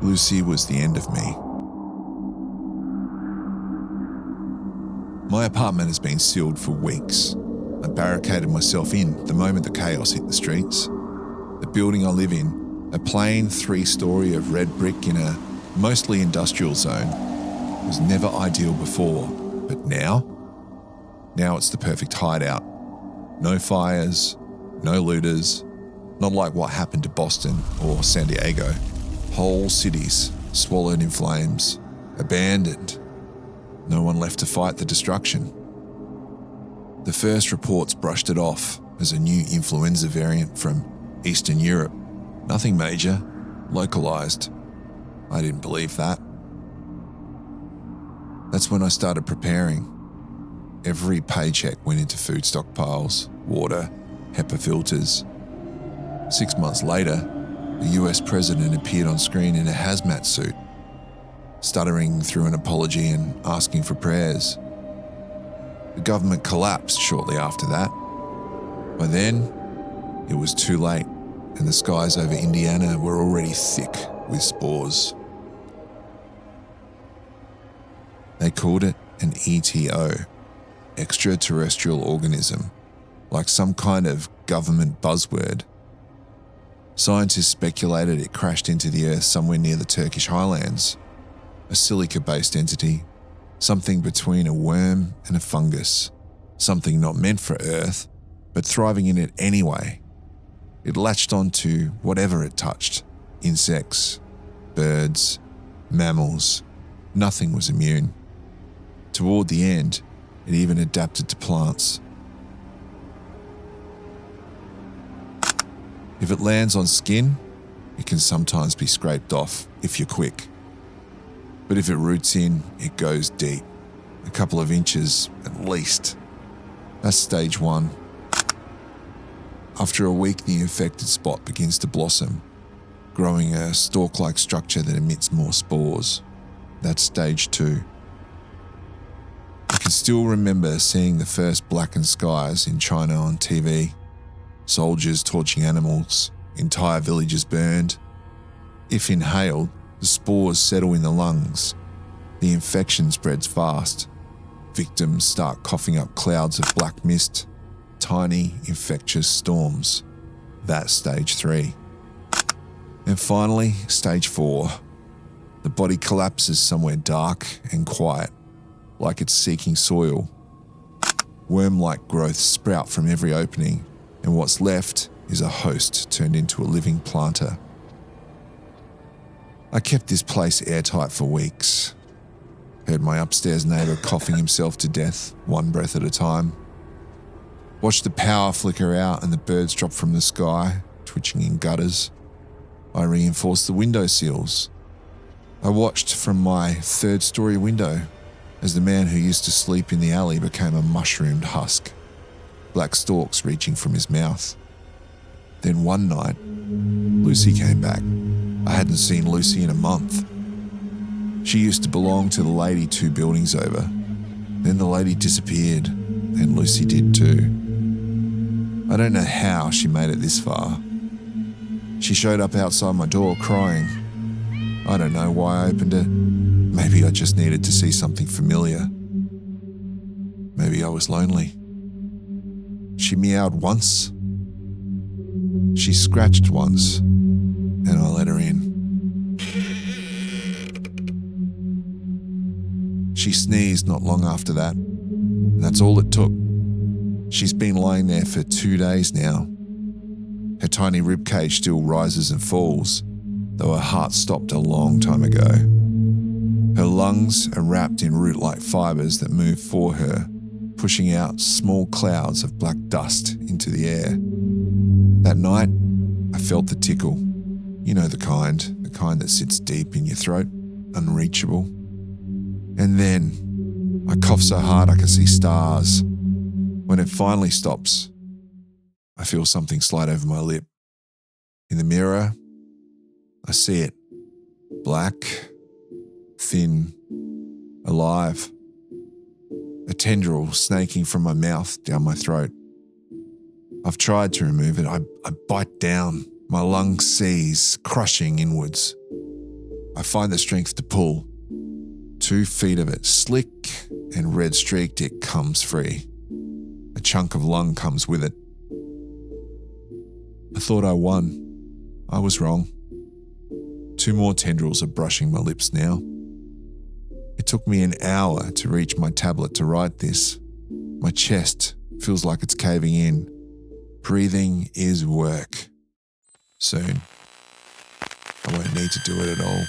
Lucy was the end of me. My apartment has been sealed for weeks. I barricaded myself in the moment the chaos hit the streets. The building I live in, a plain 3-story of red brick in a mostly industrial zone, was never ideal before, but now it's the perfect hideout. No fires, no looters, not like what happened to Boston or San Diego. Whole cities swallowed in flames, abandoned. No one left to fight the destruction. The first reports brushed it off as a new influenza variant from Eastern Europe. Nothing major, localized. I didn't believe that. That's when I started preparing. Every paycheck went into food stockpiles, water, HEPA filters. 6 months later, the US president appeared on screen in a hazmat suit, stuttering through an apology and asking for prayers. The government collapsed shortly after that. By then, it was too late, and the skies over Indiana were already thick with spores. They called it an ETO, extraterrestrial organism, like some kind of government buzzword. Scientists speculated it crashed into the Earth somewhere near the Turkish highlands, a silica-based entity, something between a worm and a fungus, something not meant for Earth, but thriving in it anyway. It latched onto whatever it touched, insects, birds, mammals. Nothing was immune. Toward the end, it even adapted to plants. If it lands on skin, it can sometimes be scraped off if you're quick. But if it roots in, it goes deep, a couple of inches at least. That's stage 1. After a week, the infected spot begins to blossom, growing a stalk-like structure that emits more spores. That's stage 2. I can still remember seeing the first blackened skies in China on TV. Soldiers torching animals, entire villages burned. If inhaled, the spores settle in the lungs. The infection spreads fast. Victims start coughing up clouds of black mist, tiny infectious storms. That's stage 3. And finally, stage 4. The body collapses somewhere dark and quiet, like it's seeking soil. Worm-like growths sprout from every opening, and what's left is a host turned into a living planter. I kept this place airtight for weeks. Heard my upstairs neighbour coughing himself to death, one breath at a time. Watched the power flicker out and the birds drop from the sky, twitching in gutters. I reinforced the window sills. I watched from my 3rd-story window as the man who used to sleep in the alley became a mushroomed husk, black stalks reaching from his mouth. Then one night, Lucy came back. I hadn't seen Lucy in a month. She used to belong to the lady 2 buildings over. Then the lady disappeared, and Lucy did too. I don't know how she made it this far. She showed up outside my door crying. I don't know why I opened it. Maybe I just needed to see something familiar. Maybe I was lonely. She meowed once. She scratched once, and I let her in. She sneezed not long after that. That's all it took. She's been lying there for 2 days now. Her tiny ribcage still rises and falls, though her heart stopped a long time ago. Her lungs are wrapped in root-like fibres that move for her, pushing out small clouds of black dust into the air. That night, I felt the tickle. You know the kind that sits deep in your throat, unreachable. And then, I cough so hard I can see stars. When it finally stops, I feel something slide over my lip. In the mirror, I see it. Black, thin, alive. A tendril snaking from my mouth down my throat. I've tried to remove it. I bite down. My lungs seize, crushing inwards. I find the strength to pull. 2 feet of it, slick and red streaked, it comes free. A chunk of lung comes with it. I thought I won. I was wrong. 2 more tendrils are brushing my lips now. It took me an hour to reach my tablet to write this. My chest feels like it's caving in. Breathing is work. Soon, I won't need to do it at all.